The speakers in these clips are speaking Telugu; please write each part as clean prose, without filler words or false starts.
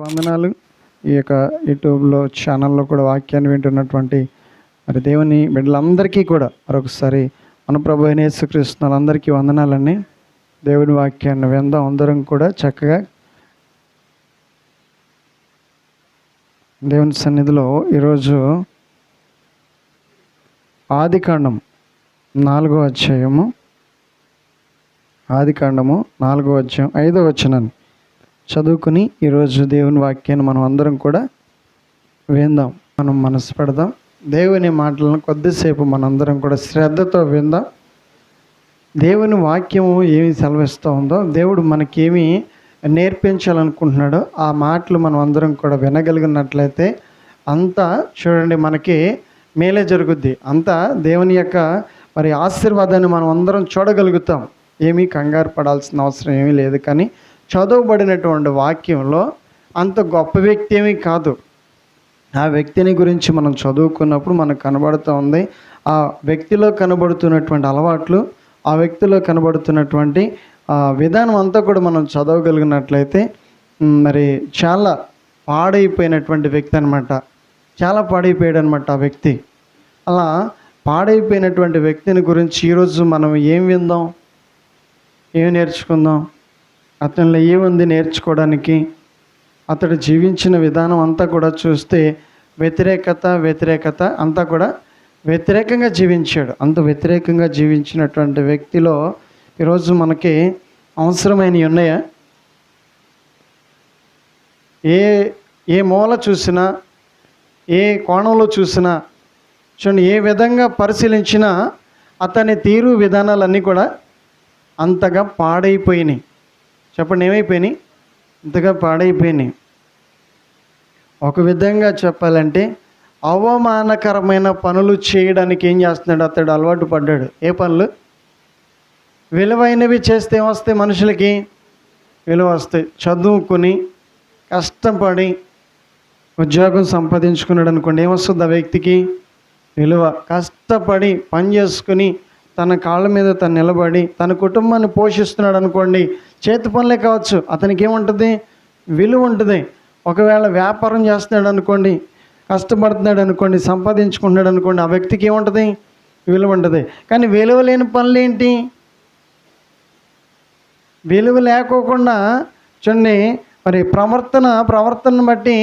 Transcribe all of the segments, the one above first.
వందనాలు. ఈ యొక్క యూట్యూబ్లో ఛానల్లో కూడా వాక్యాన్ని వింటున్నటువంటి మరి దేవుని బిడ్డలందరికీ కూడా మరొకసారి మన ప్రభు అయిన యేసుక్రీస్తు అందరికీ వందనాలండి. దేవుని వాక్యాన్ని విందాం అందరం కూడా చక్కగా. దేవుని సన్నిధిలో ఈరోజు ఆదికాండం 4వ అధ్యాయము, ఆదికాండము 4వ అధ్యాయం 5వ వచనాన్ని చదువుకుని ఈరోజు దేవుని వాక్యాన్ని మనం అందరం కూడా విందాం. మనం మనసు పెడదాం. దేవుని మాటలను కొద్దిసేపు మనందరం కూడా శ్రద్ధతో విందాం. దేవుని వాక్యము ఏమి సెలవిస్తూ ఉందో, దేవుడు మనకేమి నేర్పించాలనుకుంటున్నాడో ఆ మాటలు మనం అందరం కూడా వినగలిగినట్లయితే అంతా చూడండి మనకి మేలే జరుగుద్ది. అంతా దేవుని యొక్క మరి ఆశీర్వాదాన్ని మనం అందరం చూడగలుగుతాం. ఏమీ కంగారు పడాల్సిన అవసరం ఏమీ లేదు. కానీ చదవబడినటువంటి వాక్యంలో అంత గొప్ప వ్యక్తి ఏమీ కాదు. ఆ వ్యక్తిని గురించి మనం చదువుకున్నప్పుడు మనకు కనబడుతూ ఉంది. ఆ వ్యక్తిలో కనబడుతున్నటువంటి అలవాట్లు, ఆ వ్యక్తిలో కనబడుతున్నటువంటి విధానం అంతా కూడా మనం చదవగలిగినట్లయితే మరి చాలా పాడైపోయినటువంటి వ్యక్తి అనమాట. చాలా పాడైపోయాడు అనమాట ఆ వ్యక్తి. అలా పాడైపోయినటువంటి వ్యక్తిని గురించి ఈరోజు మనం ఏం విందాం, ఏం నేర్చుకుందాం. అతనిలో ఏముంది నేర్చుకోవడానికి? అతడు జీవించిన విధానం అంతా కూడా చూస్తే వ్యతిరేకత అంతా కూడా వ్యతిరేకంగా జీవించాడు. అంత వ్యతిరేకంగా జీవించినటువంటి వ్యక్తిలో ఈరోజు మనకి అవసరమైనవి ఉన్నాయా? ఏ మూల చూసినా, ఏ కోణంలో చూసినా చూడండి, ఏ విధంగా పరిశీలించినా అతని తీరు విధానాలన్నీ కూడా అంతగా పాడైపోయినాయి. చెప్పండి, ఏమైపోయినాయి? ఇంతగా పాడైపోయినాయి. ఒక విధంగా చెప్పాలంటే అవమానకరమైన పనులు చేయడానికి ఏం చేస్తున్నాడు? అతడు అలవాటు పడ్డాడు. ఏ పనులు? విలువైనవి చేస్తే ఏమొస్తాయి? మనుషులకి విలువ వస్తాయి. చదువుకుని కష్టపడి ఉద్యోగం సంపాదించుకున్నాడు అనుకోండి, ఏమొస్తుంది ఆ వ్యక్తికి? విలువ. కష్టపడి పని చేసుకుని తన కాళ్ళ మీద తను నిలబడి తన కుటుంబాన్ని పోషిస్తున్నాడు అనుకోండి, చేతి పనులే కావచ్చు, అతనికి ఏముంటుంది? విలువ ఉంటుంది. ఒకవేళ వ్యాపారం చేస్తున్నాడు అనుకోండి, కష్టపడుతున్నాడు అనుకోండి, సంపాదించుకుంటున్నాడు అనుకోండి, ఆ వ్యక్తికి ఏముంటుంది? విలువ ఉంటుంది. కానీ విలువ లేని పనులు ఏంటి? విలువ లేకోకుండా చూడండి, మరి ప్రవర్తనను బట్టి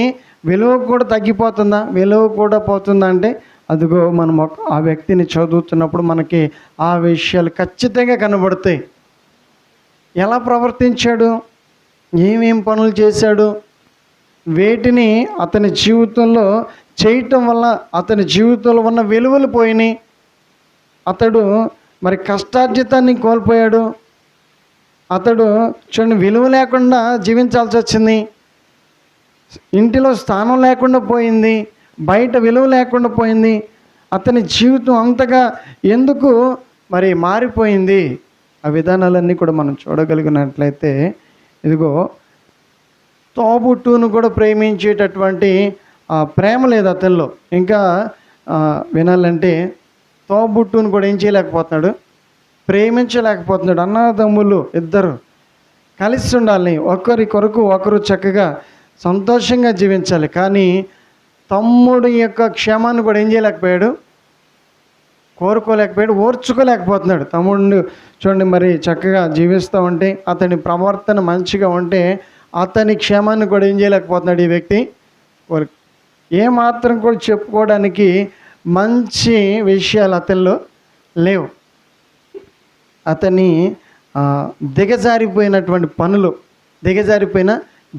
విలువ కూడా తగ్గిపోతుందా? విలువ కూడా పోతుందా అంటే అదిగో మనం ఆ వ్యక్తిని చదువుతున్నప్పుడు మనకి ఆ విషయాలు ఖచ్చితంగా కనబడతాయి. ఎలా ప్రవర్తించాడు, ఏమేం పనులు చేశాడు, వేటిని అతని జీవితంలో చేయటం వల్ల అతని జీవితంలో ఉన్న విలువలు పోయినాయి. అతడు మరి కష్టార్జితాన్ని కోల్పోయాడు. అతడు చూడండి విలువ లేకుండా జీవించాల్సి వచ్చింది. ఇంటిలో స్థానం లేకుండా పోయింది, బయట విలువ లేకుండా పోయింది. అతని జీవితం అంతగా ఎందుకు మరి మారిపోయింది? ఆ విధానాలన్నీ కూడా మనం చూడగలిగినట్లయితే ఇదిగో తోబుట్టును కూడా ప్రేమించేటటువంటి ప్రేమ లేదు అతనిలో. ఇంకా వినాలంటే తోబుట్టును కూడా ఏం చేయలేకపోతున్నాడు? ప్రేమించలేకపోతున్నాడు. అన్నదమ్ములు ఇద్దరు కలిసి ఉండాలి, ఒకరి కొరకు ఒకరు చక్కగా సంతోషంగా జీవించాలి. కానీ తమ్ముడి యొక్క క్షేమాన్ని కూడా ఏం చేయలేకపోయాడు? కోరుకోలేకపోయాడు, ఓర్చుకోలేకపోతున్నాడు. తమ్ముడిని చూడండి మరి చక్కగా జీవిస్తూ ఉంటే, అతని ప్రవర్తన మంచిగా ఉంటే అతని క్షేమాన్ని కూడా ఏం చేయలేకపోతున్నాడు ఈ వ్యక్తి. ఏమాత్రం కూడా చెప్పుకోవడానికి మంచి విషయాలు అతనిలో లేవు. అతని దిగజారిపోయినటువంటి పనులు, దిగజారిపోయిన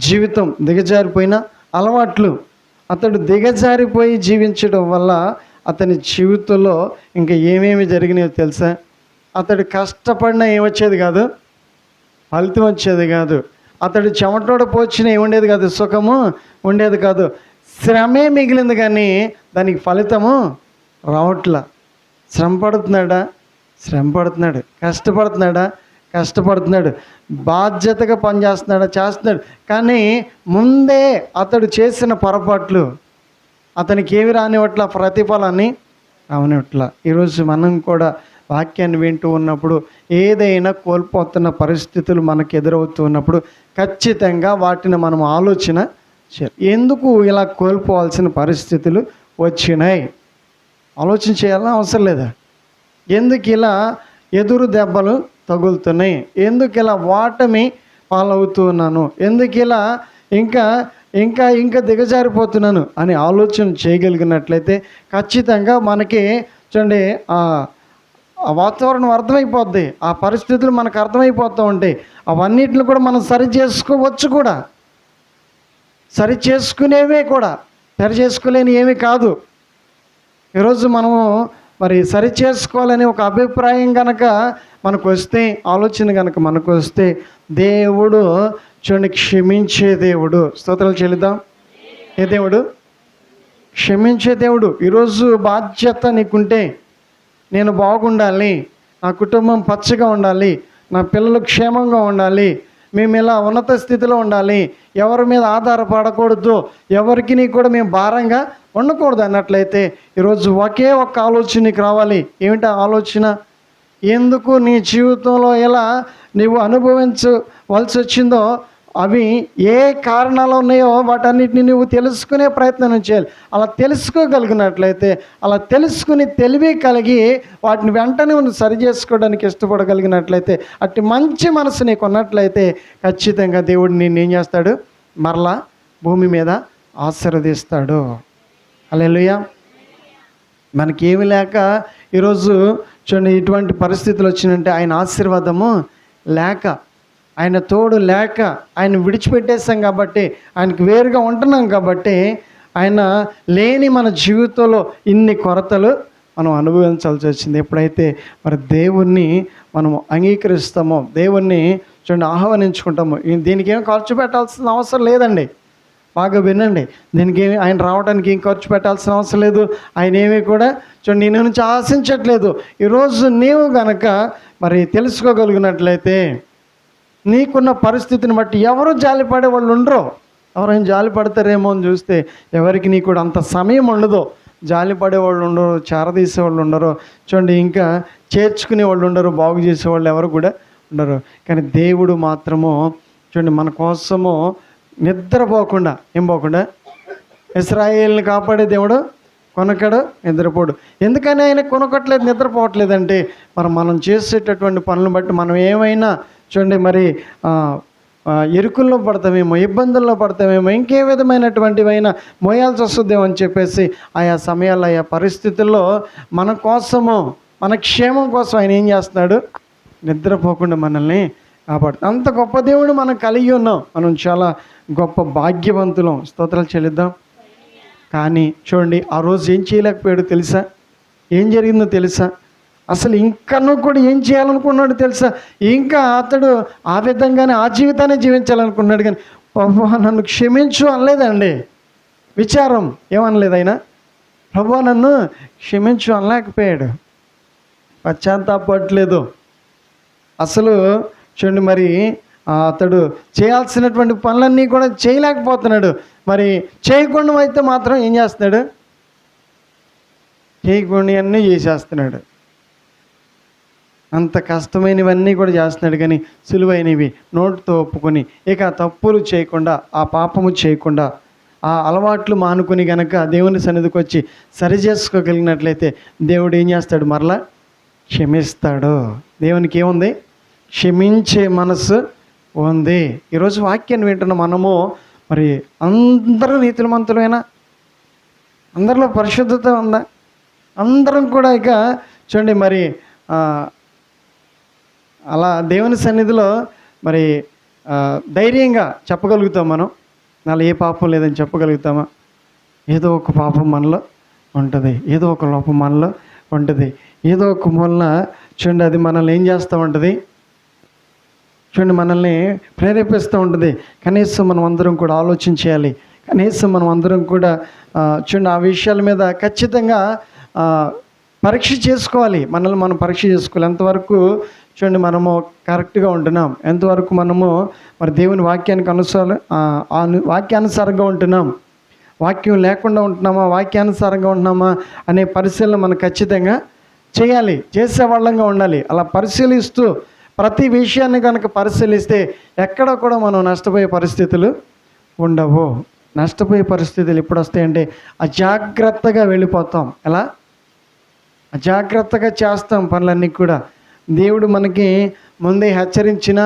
జీవితం, దిగజారిపోయిన అలవాట్లు, అతడు దిగజారిపోయి జీవించడం వల్ల అతని జీవితంలో ఇంకా ఏమేమి జరిగినాయో తెలుసా? అతడు కష్టపడినా ఏమొచ్చేది కాదు, ఫలితం వచ్చేది కాదు. అతడు చెమటోడ పోచిన ఏముండేది కాదు, సుఖము ఉండేది కాదు. శ్రమే మిగిలింది కానీ దానికి ఫలితము రావట్లా. శ్రమ పడుతున్నాడు. కష్టపడుతున్నాడు. బాధ్యతగా చేస్తున్నాడు. కానీ ముందే అతడు చేసిన పొరపాట్లు అతనికి ఏమి రానివట్ల, ప్రతిఫలాన్ని రానివట్ల. ఈరోజు మనం కూడా వాక్యాన్ని వింటూ ఉన్నప్పుడు ఏదైనా కోల్పోతున్న పరిస్థితులు మనకు ఎదురవుతూ ఉన్నప్పుడు ఖచ్చితంగా వాటిని మనం ఆలోచన ఎందుకు ఇలా కోల్పోవాల్సిన పరిస్థితులు వచ్చినాయి? ఆలోచన చేయాలని అవసరం లేదా? ఎందుకు ఇలా ఎదురు దెబ్బలు తగులుతున్నాయి? ఎందుకు ఇలా ఓటమి పాలవుతున్నాను? ఎందుకు ఇలా ఇంకా ఇంకా ఇంకా దిగజారిపోతున్నాను అని ఆలోచన చేయగలిగినట్లయితే ఖచ్చితంగా మనకి చూడండి ఆ వాతావరణం అర్థమైపోద్ది, ఆ పరిస్థితులు మనకు అర్థమైపోతూ ఉంటాయి. అవన్నిటిని కూడా మనం సరి చేసుకోవచ్చు కూడా, సరి చేసుకునేవే కూడా, సరి చేసుకోలేని ఏమీ కాదు. ఈరోజు మనము మరి సరి చేసుకోవాలని ఒక అభిప్రాయం కనుక మనకు వస్తే, ఆలోచన కనుక మనకు వస్తే, దేవుడు చూడండి క్షమించే దేవుడు. స్తోత్రాలు చెల్లిద్దాం. ఏ దేవుడు? క్షమించే దేవుడు. ఈరోజు బాధ్యత నీకుంటే, నేను బాగుండాలి, నా కుటుంబం పచ్చగా ఉండాలి, నా పిల్లలు క్షేమంగా ఉండాలి, మేము ఇలా ఉన్నత స్థితిలో ఉండాలి, ఎవరి మీద ఆధారపడకూడదు, ఎవరికి కూడా మేము భారంగా ఉండకూడదు అన్నట్లయితే ఈరోజు ఒకే ఒక్క ఆలోచన నీకు రావాలి. ఏమిటి ఆ ఆలోచన? ఎందుకు నీ జీవితంలో ఎలా నీవు అనుభవించవలసి వచ్చిందో, అవి ఏ కారణాలు ఉన్నాయో వాటన్నిటిని నువ్వు తెలుసుకునే ప్రయత్నం చేయాలి. అలా తెలుసుకోగలిగినట్లయితే, అలా తెలుసుకుని తెలివి కలిగి వాటిని వెంటనే నువ్వు సరి చేసుకోవడానికి ఇష్టపడగలిగినట్లయితే, అట్టి మంచి మనసు నీకు ఉన్నట్లయితే ఖచ్చితంగా దేవుడు నిన్ను ఏం చేస్తాడు? మరలా భూమి మీద ఆశీర్వదిస్తాడు. హల్లెలూయా. మనకేమి లేక ఈరోజు చూడండి ఇటువంటి పరిస్థితులు వచ్చినంటే ఆయన ఆశీర్వాదము లేక, ఆయన తోడు లేక, ఆయన విడిచిపెట్టేస్తాం కాబట్టి, ఆయనకు వేరుగా ఉంటున్నాం కాబట్టి, ఆయన లేని మన జీవితంలో ఇన్ని కొరతలు మనం అనుభవించాల్సి వచ్చింది. ఎప్పుడైతే మరి దేవుణ్ణి మనం అంగీకరిస్తామో, దేవుణ్ణి చూడండి ఆహ్వానించుకుంటామో, దీనికి ఏమి ఖర్చు పెట్టాల్సిన అవసరం లేదండి. బాగా వినండి. దీనికి ఏమి ఆయన రావడానికి ఏం ఖర్చు పెట్టాల్సిన అవసరం లేదు. ఆయన ఏమీ కూడా చూడండి నీ నుంచి ఆశించట్లేదు. ఈరోజు నీవు గనక మరి తెలుసుకోగలిగినట్లయితే, నీకున్న పరిస్థితిని బట్టి ఎవరు జాలిపడే వాళ్ళు ఉండరు. ఎవరైనా జాలి పడతారేమో అని చూస్తే ఎవరికి నీ కూడా అంత సమయం ఉండదు. జాలి పడేవాళ్ళు ఉండరు, చేరదీసేవాళ్ళు ఉండరు, చూడండి ఇంకా చేర్చుకునే వాళ్ళు ఉండరు, బాగు చేసేవాళ్ళు ఎవరు కూడా ఉండరు. కానీ దేవుడు మాత్రము చూడండి మన కోసము నిద్రపోకుండా, ఏం పోకుండా, ఇశ్రాయేలుని కాపాడే దేవుడు కొనకడు, నిద్రపోడు. ఎందుకని ఆయన కొనకట్లేదు, నిద్రపోవట్లేదంటే మనం చేసేటటువంటి పనులను బట్టి మనం ఏమైనా చూడండి మరి ఇరుకుల్లో పడతామేమో, ఇబ్బందుల్లో పడతామేమో, ఇంకే విధమైనటువంటివైనా మోయాల్సి వస్తుందేమో అని చెప్పేసి ఆయా సమయాల్లో ఆయా పరిస్థితుల్లో మన కోసము, మన క్షేమం కోసం ఆయన ఏం చేస్తున్నాడు? నిద్రపోకుండా మనల్ని కాపాడు. అంత గొప్ప దేవుడు మనం కలిగి ఉన్నాం. మనం చాలా గొప్ప భాగ్యవంతులం. స్తోత్రాలు చెల్లిద్దాం. కానీ చూడండి ఆ రోజు ఏం చేయలేకపోయాడు తెలుసా? ఏం జరిగిందో తెలుసా? అసలు ఇంకనూ కూడా ఏం చేయాలనుకున్నాడు తెలుసా? ఇంకా అతడు ఆ విధంగానే ఆ జీవితాన్ని జీవించాలనుకున్నాడు. కానీ ప్రభువా నన్ను క్షమించు అనలేదండి. విచారం ఏమనలేదు ఆయన. ప్రభువా నన్ను క్షమించు అనలేకపోయాడు. పశ్చాత్తాపడలేదు అసలు. చూడండి మరి అతడు చేయాల్సినటువంటి పనులన్నీ కూడా చేయలేకపోతున్నాడు. మరి చేయకుండా అయితే మాత్రం ఏం చేస్తున్నాడు? చేయకుండా అన్నీ చేసేస్తున్నాడు. అంత కష్టమైనవన్నీ కూడా చేస్తున్నాడు. కానీ సులువైనవి నోటితో ఒప్పుకొని ఇక తప్పులు చేయకుండా, ఆ పాపము చేయకుండా, ఆ అలవాట్లు మానుకొని గనక దేవుని సన్నిధికి వచ్చి సరి చేసుకోగలిగినట్లయితే దేవుడు ఏం చేస్తాడు? మరలా క్షమిస్తాడు. దేవునికి ఏముంది? క్షమించే మనసు ఉంది. ఈరోజు వాక్యాన్ని వింటున్న మనము మరి అందరూ నీతిమంతులైనా, అందరిలో పరిశుద్ధత ఉందా? అందరం కూడా ఇక చూడండి మరి అలా దేవుని సన్నిధిలో మరి ధైర్యంగా చెప్పగలుగుతాం. మనం నాలో ఏ పాపం లేదని చెప్పగలుగుతామా? ఏదో ఒక పాపం మనలో ఉంటుంది, ఏదో ఒక లోపం మనలో ఉంటుంది, ఏదో ఒక మూలన చూడండి అది మనల్ని ఏం చేస్తూ ఉంటుంది? చూడండి మనల్ని ప్రేరేపిస్తూ ఉంటుంది. కనీసం మనం అందరం కూడా ఆలోచన చేయాలి. కనీసం మనం అందరం కూడా చూడండి ఆ విషయాల మీద ఖచ్చితంగా పరీక్ష చేసుకోవాలి. మనల్ని మనం పరీక్ష చేసుకోవాలి. ఎంతవరకు చూడండి మనము కరెక్ట్గా ఉంటున్నాం, ఎంతవరకు మనము మరి దేవుని వాక్యానికి వాక్యానుసారంగా ఉంటున్నాం, వాక్యం లేకుండా ఉంటున్నామా, వాక్యానుసారంగా ఉంటున్నామా అనే పరిశీలన మనం ఖచ్చితంగా చేయాలి. చేసేవాళ్ళంగా ఉండాలి. అలా పరిశీలిస్తూ ప్రతి విషయాన్ని కనుక పరిశీలిస్తే ఎక్కడ కూడా మనం నష్టపోయే పరిస్థితులు ఉండవు. నష్టపోయే పరిస్థితులు ఎప్పుడు వస్తాయంటే అజాగ్రత్తగా వెళ్ళిపోతాం. ఎలా? అజాగ్రత్తగా చేస్తాం పనులన్నీ కూడా. దేవుడు మనకి ముందే హెచ్చరించిన,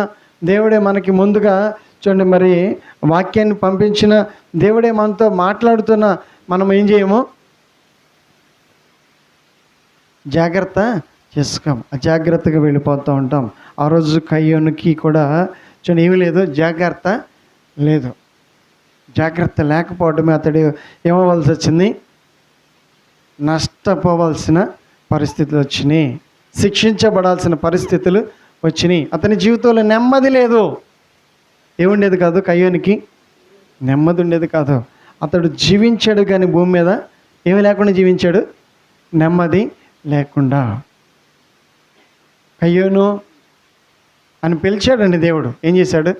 దేవుడే మనకి ముందుగా చూడండి మరి వాక్యాన్ని పంపించిన, దేవుడే మనతో మాట్లాడుతున్న మనం ఏం చేయము? జాగ్రత్త చేసుకోం, అజాగ్రత్తగా వెళ్ళిపోతూ ఉంటాం. ఆ రోజు కయ్యోనుకి కూడా చూడండి ఏమీ లేదు, జాగ్రత్త లేదు. జాగ్రత్త లేకపోవడమే అతడు ఏమవ్వాల్సి వచ్చింది? నష్టపోవాల్సిన పరిస్థితులు వచ్చినాయి, శిక్షించబడాల్సిన పరిస్థితులు వచ్చినాయి. అతని జీవితంలో నెమ్మది లేదు. ఏముండేది కాదు కయ్యోనికి? నెమ్మది ఉండేది కాదు. అతడు జీవించాడు కానీ భూమి మీద ఏమి లేకుండా జీవించాడు, నెమ్మది లేకుండా. కయ్యోను అని పిలిచాడండి దేవుడు. ఏం చేశాడు?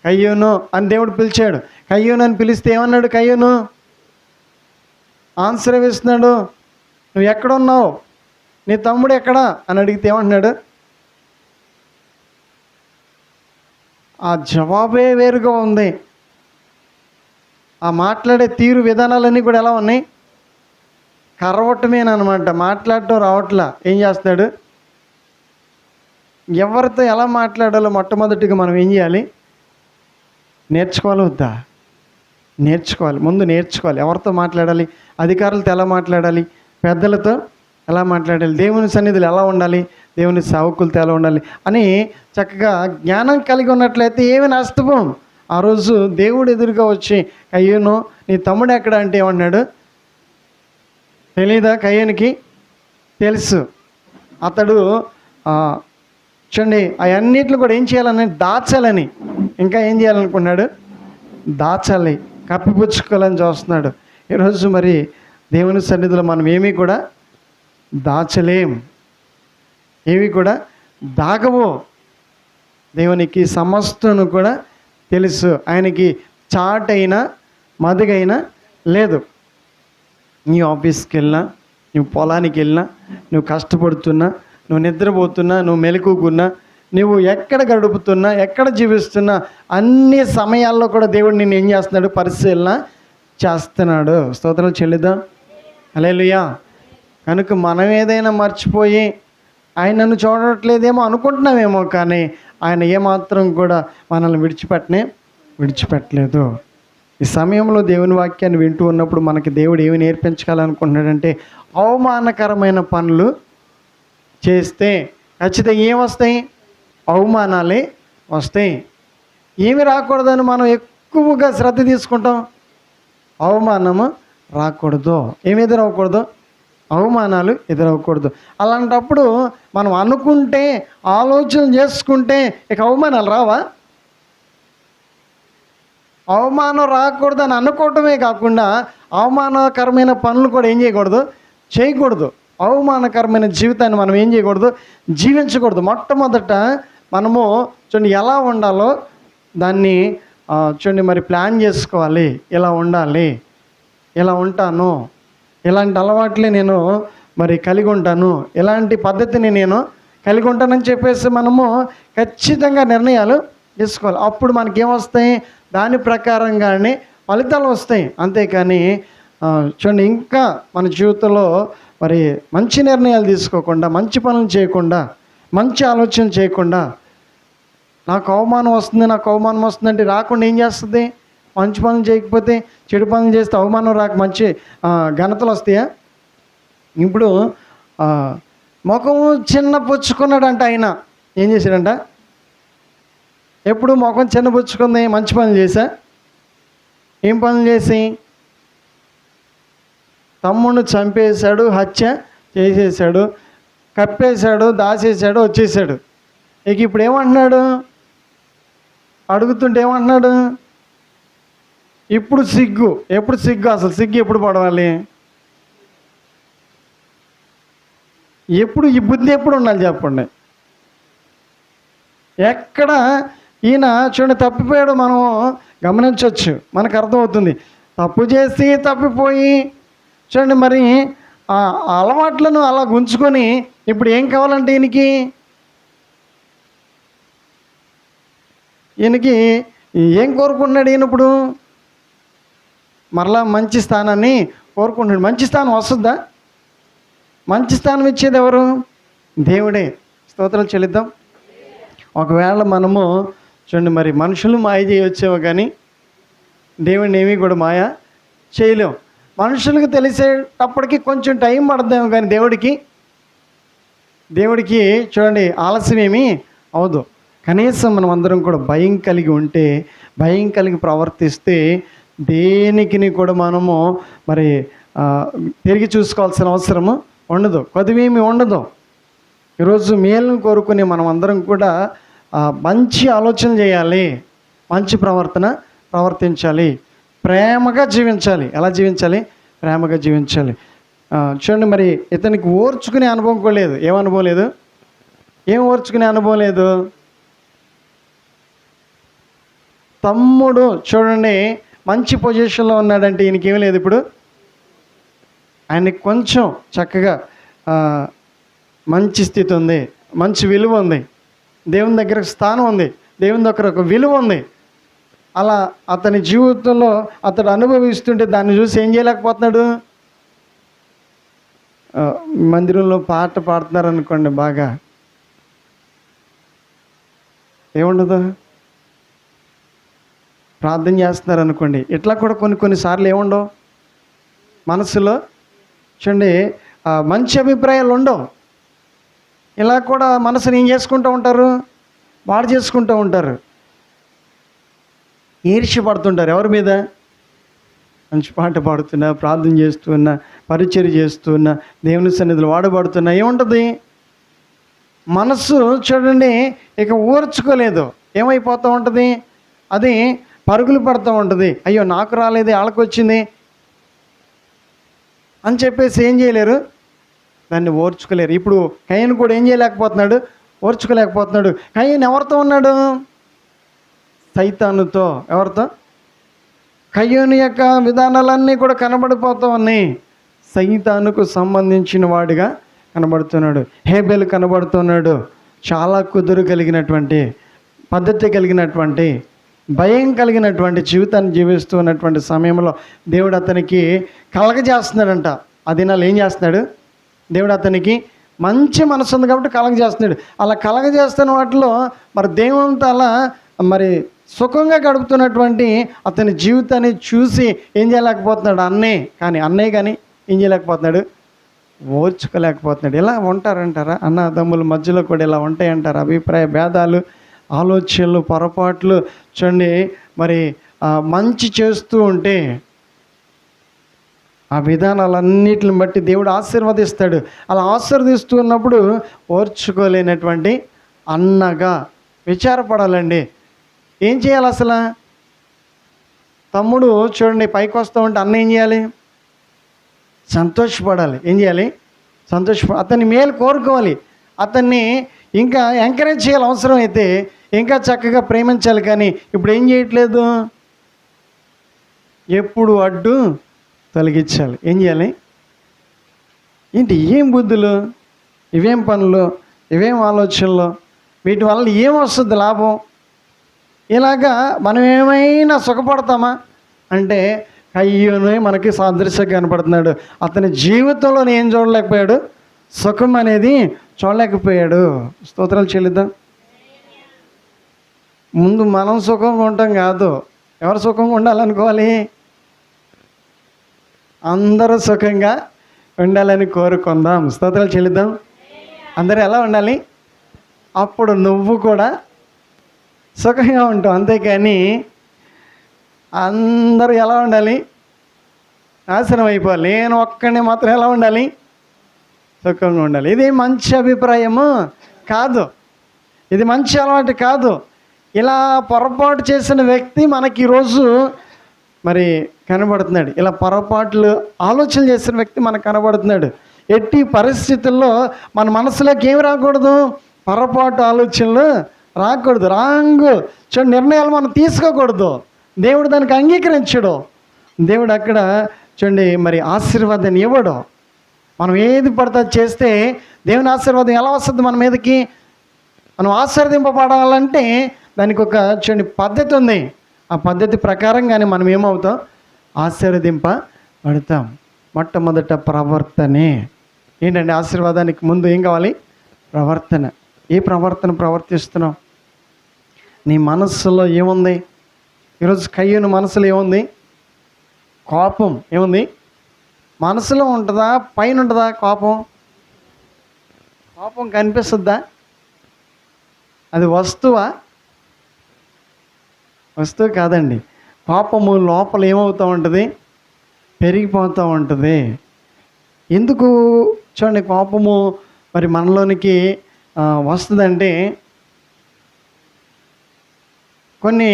కయ్యోను అని దేవుడు పిలిచాడు. కయ్యోను అని పిలిస్తే ఏమన్నాడు? కయ్యోను ఆన్సర్ వేస్తున్నాడు, నువ్వు ఎక్కడున్నావు, నీ తమ్ముడు ఎక్కడా అని అడిగితే ఏమంటున్నాడు? ఆ జవాబే వేరుగా ఉంది. ఆ మాట్లాడే తీరు విధానాలన్నీ కూడా ఎలా ఉన్నాయి? కరవటమేనమాట, మాట్లాడటం రావట్లా. ఏం చేస్తాడు? ఎవరితో ఎలా మాట్లాడాలో మొట్టమొదటిగా మనం ఏం చేయాలి? నేర్చుకోవాలి వద్దా? నేర్చుకోవాలి, ముందు నేర్చుకోవాలి. ఎవరితో మాట్లాడాలి? అధికారులతో ఎలా మాట్లాడాలి? పెద్దలతో ఎలా మాట్లాడాలి? దేవుని సన్నిధిలో ఎలా ఉండాలి? దేవుని సేవకులతో ఎలా ఉండాలి అని చక్కగా జ్ఞానం కలిగి ఉన్నట్లయితే ఏమి నష్టపోం. ఆ రోజు దేవుడు ఎదురుగా వచ్చి కయ్యోను నీ తమ్ముడు ఎక్కడ అంటే ఏమన్నాడు? తెలీదా? కయ్యోనికి తెలుసు. అతడు చూడండి అవన్నిట్లు కూడా ఏం చేయాలని? దాచాలని. ఇంకా ఏం చేయాలనుకున్నాడు? దాచాలి, కప్పిపుచ్చుకోవాలని చూస్తున్నాడు. ఈరోజు మరి దేవుని సన్నిధిలో మనం ఏమీ కూడా దాచలేం, ఏవి కూడా దాగవు. దేవునికి సమస్తను కూడా తెలుసు. ఆయనకి చాటైనా మదుగైనా లేదు. నీ ఆఫీస్కి వెళ్ళినా, నువ్వు పొలానికి వెళ్ళినా, నువ్వు కష్టపడుతున్నా, నువ్వు నిద్రపోతున్నా, నువ్వు మెలకుకున్నా, నువ్వు ఎక్కడ గడుపుతున్నా, ఎక్కడ జీవిస్తున్నా, అన్ని సమయాల్లో కూడా దేవుడు నిన్ను ఏం చేస్తున్నాడు? పరిశీలన చేస్తున్నాడు. స్తోత్రాలు చెల్లిద్దాం. హల్లెలూయా. కనుక మనం ఏదైనా మర్చిపోయి ఆయన నన్ను చూడట్లేదేమో అనుకుంటున్నామేమో, కానీ ఆయన ఏమాత్రం కూడా మనల్ని విడిచిపెట్టలేదు. ఈ సమయంలో దేవుని వాక్యాన్ని వింటూ ఉన్నప్పుడు మనకి దేవుడు ఏమి నేర్పించాలనుకుంటున్నాడంటే, అవమానకరమైన పనులు చేస్తే ఖచ్చితంగా ఏమొస్తాయి? అవమానాలే వస్తాయి. ఏమి రాకూడదని మనం ఎక్కువగా శ్రద్ధ తీసుకుంటాం. అవమానము రాకూడదు, ఏమి ఎదురవ్వకూడదు, అవమానాలు ఎదురవ్వకూడదు. అలాంటప్పుడు మనం అనుకుంటే, ఆలోచన చేసుకుంటే ఇక అవమానాలు రావా? అవమానం రాకూడదు అని అనుకోవటమే కాకుండా అవమానకరమైన పనులు కూడా ఏం చేయకూడదు. అవమానకరమైన జీవితాన్ని మనం ఏం చేయకూడదు? జీవించకూడదు. మొట్టమొదట మనము చూడండి ఎలా ఉండాలో దాన్ని చూడండి మరి ప్లాన్ చేసుకోవాలి. ఇలా ఉండాలి, ఇలా ఉంటాను, ఇలాంటి అలవాట్లే నేను మరి కలిగి ఉంటాను, ఇలాంటి పద్ధతిని నేను కలిగి ఉంటానని చెప్పేసి మనము ఖచ్చితంగా నిర్ణయాలు తీసుకోవాలి. అప్పుడు మనకేమొస్తాయి? దాని ప్రకారంగానే ఫలితాలు వస్తాయి. అంతేకాని చూడండి ఇంకా మన జీవితంలో మరి మంచి నిర్ణయాలు తీసుకోకుండా, మంచి పనులు చేయకుండా, మంచి ఆలోచన చేయకుండా, నాకు అవమానం వస్తుందంటే రాకుండా ఏం చేస్తుంది? మంచి పనులు చేయకపోతే, చెడు పనులు చేస్తే అవమానం రాక మంచి ఘనతలు వస్తాయా? ఇప్పుడు ముఖం చిన్న పుచ్చుకున్నాడంట. ఆయన ఏం చేశాడంట? ఎప్పుడు ముఖం చిన్న పుచ్చుకుంది? మంచి పనులు చేశా? ఏం పనులు చేసి? తమ్ముడిని చంపేశాడు, హత్య చేసేసాడు, కప్పేశాడు, దాచేశాడు, వచ్చేసాడు. ఇక ఇప్పుడు ఏమంటున్నాడు? అడుగుతుంటే ఏమంటున్నాడు? ఇప్పుడు సిగ్గు. ఎప్పుడు సిగ్గు? అసలు సిగ్గు ఎప్పుడు పడవాలి? ఎప్పుడు ఈ బుద్ధి ఎప్పుడు ఉండాలి చెప్పండి? ఎక్కడ ఈయన చూడండి తప్పిపోయాడు మనం గమనించవచ్చు, మనకు అర్థమవుతుంది. తప్పు చేసి తప్పిపోయి చూడండి మరి ఆ అలవాట్లను అలా ఉంచుకొని ఇప్పుడు ఏం కావాలంటే ఈయనకి ఏం కోరుకుంటున్నాడు? ఈయన ఇప్పుడు మరలా మంచి స్థానాన్ని కోరుకుంటున్నాడు. మంచి స్థానం వస్తుందా? మంచి స్థానం ఇచ్చేది ఎవరు? దేవుడే. స్తోత్రాలు చెల్లిద్దాం. ఒకవేళ మనము చూడండి, మరి మనుషులు మాయ చేయవచ్చేమో కానీ దేవుడిని ఏమీ కూడా మాయ చేయలేం. మనుషులకు తెలిసేటప్పటికి కొంచెం టైం పడదేమో కానీ దేవుడికి చూడండి ఆలస్యం ఏమీ అవదు. కనీసం మనం అందరం కూడా భయం కలిగి ఉంటే, భయం కలిగి ప్రవర్తిస్తే దేనికి కూడా మనము మరి తిరిగి చూసుకోవాల్సిన అవసరము ఉండదు, కొద్దివేమీ ఉండదు. ఈరోజు మేలును కోరుకుని మనం అందరం కూడా మంచి ఆలోచన చేయాలి, మంచి ప్రవర్తించాలి, ప్రేమగా జీవించాలి. ఎలా జీవించాలి? ప్రేమగా జీవించాలి. చూడండి, మరి ఇతనికి ఓర్చుకునే అనుభవం కూడా లేదు. ఏమనుభవం లేదు? ఏం ఓర్చుకునే అనుభవం లేదు? తమ్ముడు చూడండి మంచి పొజిషన్లో ఉన్నాడంటే ఈయనకేం లేదు. ఇప్పుడు ఆయనకి కొంచెం చక్కగా మంచి స్థితి ఉంది, మంచి విలువ ఉంది, దేవుని దగ్గర స్థానం ఉంది, దేవుని దగ్గర ఒక విలువ ఉంది. అలా అతని జీవితంలో అతడు అనుభవిస్తుంటే దాన్ని చూసి ఏం చేయలేకపోతున్నాడు? మందిరంలో పాట పాడుతున్నారు అనుకోండి, బాగా ఏముండదు, ప్రార్థన చేస్తున్నారు అనుకోండి, ఇట్లా కూడా కొన్నిసార్లు ఏముండవు మనసులో. చూడండి, మంచి అభిప్రాయాలు ఉండవు. ఇలా కూడా మనసుని ఏం చేసుకుంటూ ఉంటారు? పాడు చేసుకుంటూ ఉంటారు, ఈర్ష్య పడుతుంటారు. ఎవరి మీద? మంచి పాట పాడుతున్నా, ప్రార్థన చేస్తున్నా, పరిచర్య చేస్తున్నా, దేవుని సన్నిధిలో వాడబడుతున్నా ఏముంటుంది? మనస్సు చూడండి ఇక ఓర్చుకోలేదు. ఏమైపోతూ ఉంటుంది? అది పరుగులు పడుతూ ఉంటుంది. అయ్యో నాకు రాలేదు, వాళ్ళకి వచ్చింది అని చెప్పేసి ఏం చేయలేరు, దాన్ని ఓర్చుకోలేరు. ఇప్పుడు కయ్యను కూడా ఏం చేయలేకపోతున్నాడు? ఓర్చుకోలేకపోతున్నాడు. కయ్యను ఎవరితో ఉన్నాడు? సైతానుతో. ఎవరితో? కయ్యూని యొక్క విధానాలన్నీ కూడా కనబడిపోతూ ఉన్నాయి. సైతానుకు సంబంధించిన వాడిగా కనబడుతున్నాడు. హేబెలు కనబడుతున్నాడు. చాలా కుదురు కలిగినటువంటి, పద్ధతి కలిగినటువంటి, భయం కలిగినటువంటి జీవితాన్ని జీవిస్తూ ఉన్నటువంటి సమయంలో దేవుడు అతనికి కలగజేస్తున్నాడంట. అది నాలు ఏం చేస్తున్నాడు? దేవుడు అతనికి మంచి మనసు ఉంది కాబట్టి కలగజేస్తున్నాడు. అలా కలగజేస్తున్న వాటిలో మరి దేవునితో అలా మరి సుఖంగా గడుపుతున్నటువంటి అతని జీవితాన్ని చూసి ఏం చేయలేకపోతున్నాడు? అన్నయ్య కానీ ఏం చేయలేకపోతున్నాడు? ఓర్చుకోలేకపోతున్నాడు. ఇలా ఉంటారంటారా? అన్నదమ్ముల మధ్యలో కూడా ఇలా ఉంటాయంటారా? అభిప్రాయ భేదాలు, ఆలోచనలు, పొరపాట్లు. చూడండి, మరి మంచి చేస్తూ ఉంటే ఆ విధానాలన్నిటిని బట్టి దేవుడు ఆశీర్వదిస్తాడు. అలా ఆశీర్వదిస్తూ ఉన్నప్పుడు ఓర్చుకోలేనటువంటి అన్నగా విచారపడాలండి. ఏం చేయాలి అసలు? తమ్ముడు చూడండి పైకి వస్తూ ఉంటే అన్న ఏం చేయాలి? సంతోషపడాలి. ఏం చేయాలి? అతన్ని మేలు కోరుకోవాలి. అతన్ని ఇంకా ఎంకరేజ్ చేయాలి. అవసరం అయితే ఇంకా చక్కగా ప్రేమించాలి. కానీ ఇప్పుడు ఏం చేయట్లేదు, ఎప్పుడు అడ్డు తొలగించాలి. ఏం చేయాలి? ఏంటి ఏం బుద్ధులు, ఇవేం పనులు, ఇవేం ఆలోచనలు, వీటి వల్ల ఏం వస్తుంది లాభం? ఇలాగా మనం ఏమైనా సుఖపడతామా అంటే అయ్యోనే మనకి సాదృశ్యంగా కనపడుతున్నాడు. అతని జీవితంలో ఏం చూడలేకపోయాడు? సుఖం అనేది చూడలేకపోయాడు. స్తోత్రాలు చెల్లిద్దాం. ముందు మనం సుఖంగా ఉంటాం కాదు, ఎవరు సుఖంగా ఉండాలనుకోవాలి? అందరూ సుఖంగా ఉండాలని కోరుకుందాం. స్తోత్రాలు చెల్లిద్దాం. అందరూ ఎలా ఉండాలి? అప్పుడు నువ్వు కూడా సుఖంగా ఉంటావు. అంతేకాని అందరూ ఎలా ఉండాలి? నాశనం అయిపోవాలి. నేను ఒక్కడిని మాత్రం ఎలా ఉండాలి? సుఖంగా ఉండాలి. ఇది మంచి అభిప్రాయము కాదు, ఇది మంచి అలవాటు కాదు. ఇలా పొరపాటు చేసిన వ్యక్తి మనకి ఈరోజు మరి కనబడుతున్నాడు. ఇలా పొరపాట్లు ఆలోచన చేసిన వ్యక్తి మనకు కనబడుతున్నాడు. ఎట్టి పరిస్థితుల్లో మన మనసులోకి ఏమి రాకూడదు? పొరపాటు ఆలోచనలు రాకూడదు. రాంగు చూడండి నిర్ణయాలు మనం తీసుకోకూడదు. దేవుడు దానికి అంగీకరించడు. దేవుడు అక్కడ చూడండి మరి ఆశీర్వాదాన్ని ఇవ్వడు. మనం ఏది పడితే చేస్తే దేవుని ఆశీర్వాదం ఎలా వస్తుంది మన మీదకి? మనం ఆశీర్వదింపబడాలంటే దానికి ఒక చూడండి పద్ధతి ఉంది. ఆ పద్ధతి ప్రకారంగానే మనం ఏమవుతాం? ఆశీర్వదింపబడతాం. మొట్టమొదట ప్రవర్తనే. ఏంటంటే ఆశీర్వాదానికి ముందు ఏం కావాలి? ప్రవర్తన. ఏ ప్రవర్తన ప్రవర్తిస్తున్నాం? నీ మనస్సులో ఏముంది? ఈరోజు కయ్యూను మనసులో ఏముంది? కోపం. ఏముంది? మనసులో ఉంటుందా, పైన ఉంటుందా కోపం? కోపం కనిపిస్తుందా? అది వస్తువా? వస్తువు కాదండి. కోపము లోపల ఏమవుతూ ఉంటుంది? పెరిగిపోతూ ఉంటుంది. ఎందుకు చూడండి కోపము మరి మనలోనికి వస్తుందంటే, కొన్ని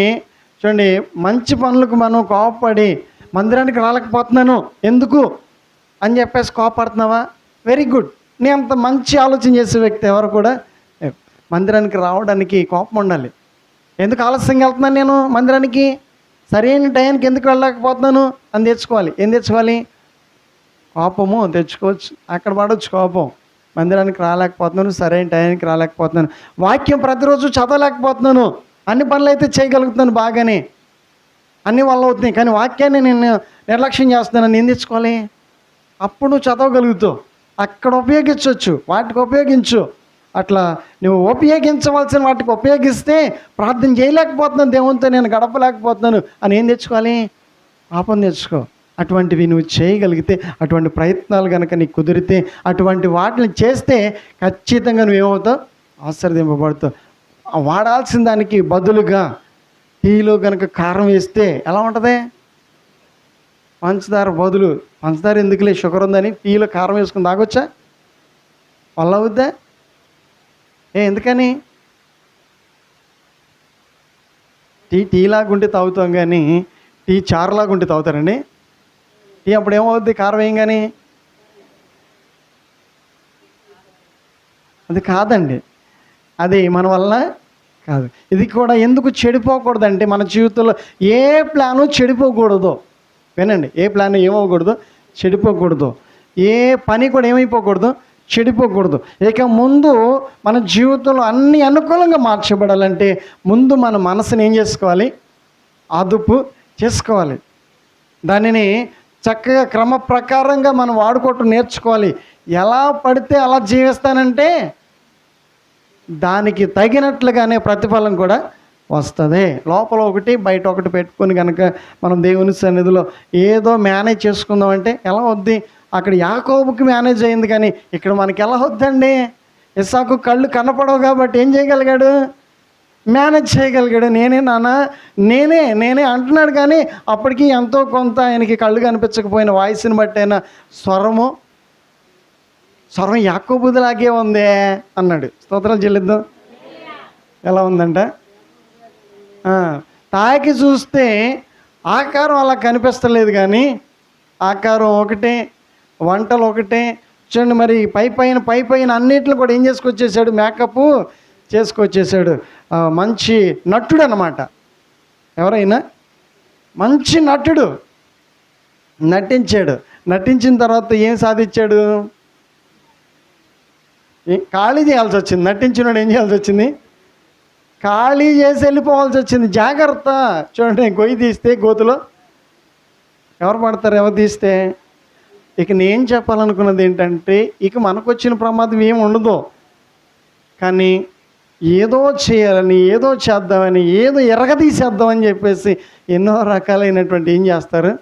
చూడండి మంచి పనులకు మనం కోపపడి మందిరానికి రాలేకపోతున్నాను ఎందుకు అని చెప్పేసి కోపడుతున్నావా? Very good. నీ అంత మంచి ఆలోచన చేసే వ్యక్తి ఎవరు కూడా మందిరానికి రావడానికి కోపం ఉండాలి. ఎందుకు ఆలస్యంగా వెళ్తున్నాను నేను మందిరానికి, సరైన టైంకి ఎందుకు వెళ్ళలేకపోతున్నాను అని తెచ్చుకోవాలి. ఏం తెచ్చుకోవాలి? కోపము తెచ్చుకోవచ్చు. అక్కడ పడవచ్చు కోపం. మందిరానికి రాలేకపోతున్నాను, సరైన టైంకి రాలేకపోతున్నాను, వాక్యం ప్రతిరోజు చదవలేకపోతున్నాను, అన్ని పనులు అయితే చేయగలుగుతున్నాను బాగానే, అన్నీ వల్ల అవుతున్నాయి, కానీ వాక్యాన్ని నేను నిర్లక్ష్యం చేస్తున్నాను, నేను తెచ్చుకోవాలి. అప్పుడు నువ్వు చదవగలుగుతావు. అక్కడ ఉపయోగించవచ్చు, వాటికి ఉపయోగించు. అట్లా నువ్వు ఉపయోగించవలసిన వాటికి ఉపయోగిస్తే ప్రార్థన చేయలేకపోతున్నాను, దేవునితో నేను గడపలేకపోతున్నాను అని ఏం తెచ్చుకోవాలి? పాపం తెచ్చుకో. అటువంటివి నువ్వు చేయగలిగితే, అటువంటి ప్రయత్నాలు కనుక నీకు కుదిరితే, అటువంటి వాటిని చేస్తే ఖచ్చితంగా నువ్వేమవుతావు? ఆశీర్వదింపబడతావు. వాడాల్సిన దానికి బదులుగా టీలో కనుక కారం వేస్తే ఎలా ఉంటుంది? పంచదార బదులు, పంచదార ఎందుకులే షుగర్ ఉందని టీలో కారం వేసుకుని తాగొచ్చా? వల్ల అవుద్దా? ఎందుకని? టీలాగుంటే తాగుతాం, కానీ టీ చారులాగుంటే తాగుతారండి. టీ అప్పుడు ఏమవుద్ది? కారం వేయంగాని అది కాదండి, అది మన వల్ల కాదు. ఇది కూడా ఎందుకు చెడిపోకూడదంటే, మన జీవితంలో ఏ ప్లాను చెడిపోకూడదు. వినండి, ఏ ప్లాన్ ఏమవ్వకూడదు? చెడిపోకూడదు. ఏ పని కూడా ఏమైపోకూడదు? చెడిపోకూడదు. ఇక ముందు మన జీవితంలో అన్ని అనుకూలంగా మార్చబడాలంటే ముందు మన మనసుని ఏం చేసుకోవాలి? అదుపు చేసుకోవాలి. దానిని చక్కగా క్రమ ప్రకారంగా మనం వాడుకోవటం నేర్చుకోవాలి. ఎలా పడితే అలా జీవిస్తానంటే దానికి తగినట్లుగానే ప్రతిఫలం కూడా వస్తుంది. లోపల ఒకటి బయట ఒకటి పెట్టుకొని కనుక మనం దేవుని సన్నిధిలో ఏదో మేనేజ్ చేసుకుందామంటే ఎలా వద్ది? అక్కడ యాకోబుకి మేనేజ్ అయింది, కానీ ఇక్కడ మనకి ఎలా వద్దండి? ఇస్సాకు కళ్ళు కనపడవు కాబట్టి ఏం చేయగలిగాడు? మేనేజ్ చేయగలిగాడు. నేనే నాన్న, నేనే అంటున్నాడు, కానీ అప్పటికి ఎంతో కొంత ఆయనకి కళ్ళు కనిపించకపోయిన వాయిస్ని బట్టి అయినా స్వరం యాకోబులాగే ఉందే అన్నాడు. స్తోత్రాలు చెల్లిద్దాం. ఎలా ఉందంట? తాకి చూస్తే ఆకారం అలా కనిపిస్తలేదు, కానీ ఆకారం ఒకటే, వంటలు ఒకటే. చూడండి, మరి పైపైన అన్నిటిని కూడా ఏం చేసుకొచ్చేసాడు? మేకప్ చేసుకొచ్చేసాడు. మంచి నటుడు అన్నమాట. ఎవరైనా మంచి నటుడు నటించాడు. నటించిన తర్వాత ఏం సాధించాడు? ఖాళీ చేయాల్సి వచ్చింది. నటించినాడు ఏం చేయాల్సి వచ్చింది? ఖాళీ చేసి వెళ్ళిపోవాల్సి వచ్చింది. జాగ్రత్త. చూడండి, గొయ్యి తీస్తే గోతులో ఎవరు పడతారు? ఎవరు తీస్తే? ఇక నేను చెప్పాలనుకున్నది ఏంటంటే, ఇక మనకు వచ్చిన ప్రమాదం ఏమి ఉండదు, కానీ ఏదో చేయాలని, ఏదో చేద్దామని, ఏదో ఎరగదీసేద్దామని చెప్పేసి ఎన్నో రకాలైనటువంటి ఏం చేస్తారు?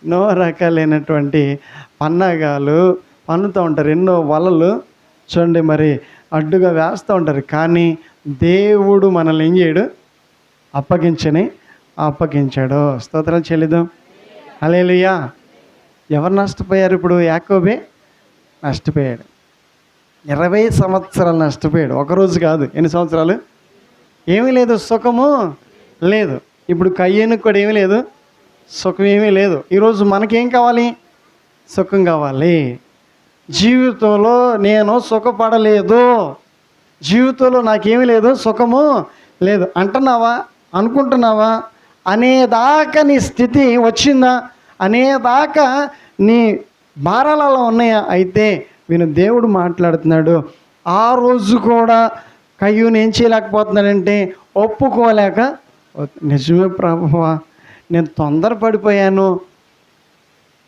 ఎన్నో రకాలైనటువంటి పన్నాగాలు పన్నుతూ ఉంటారు. ఎన్నో వలలు చూడండి మరి అడ్డుగా వేస్తూ ఉంటారు. కానీ దేవుడు మనల్ని ఏం చేయడు? అప్పగించాడు. స్తోత్రాలు చెల్లిద్దాం. హల్లెలూయా. ఎవరు నష్టపోయారు? ఇప్పుడు యాకోబే నష్టపోయాడు. 20 సంవత్సరాలు నష్టపోయాడు. ఒకరోజు కాదు. ఎన్ని సంవత్సరాలు? ఏమీ లేదు, సుఖము లేదు. ఇప్పుడు కయ్యేనుకు కూడా ఏమీ లేదు, సుఖం ఏమీ లేదు. ఈరోజు మనకేం కావాలి? సుఖం కావాలి. జీవితంలో నేను సుఖపడలేదు, జీవితంలో నాకేమీ లేదు, సుఖము లేదు అంటున్నావా? అనుకుంటున్నావా? అనేదాకా నీ స్థితి వచ్చిందా? అనేదాకా నీ భారాలలో ఉన్నాయా? అయితే విను, దేవుడు మాట్లాడుతున్నాడు. ఆ రోజు కూడా కయ్యూని ఏం చేయలేకపోతున్నాడంటే ఒప్పుకోలేక, నిజమే ప్రభువా, నేను తొందరపడిపోయాను,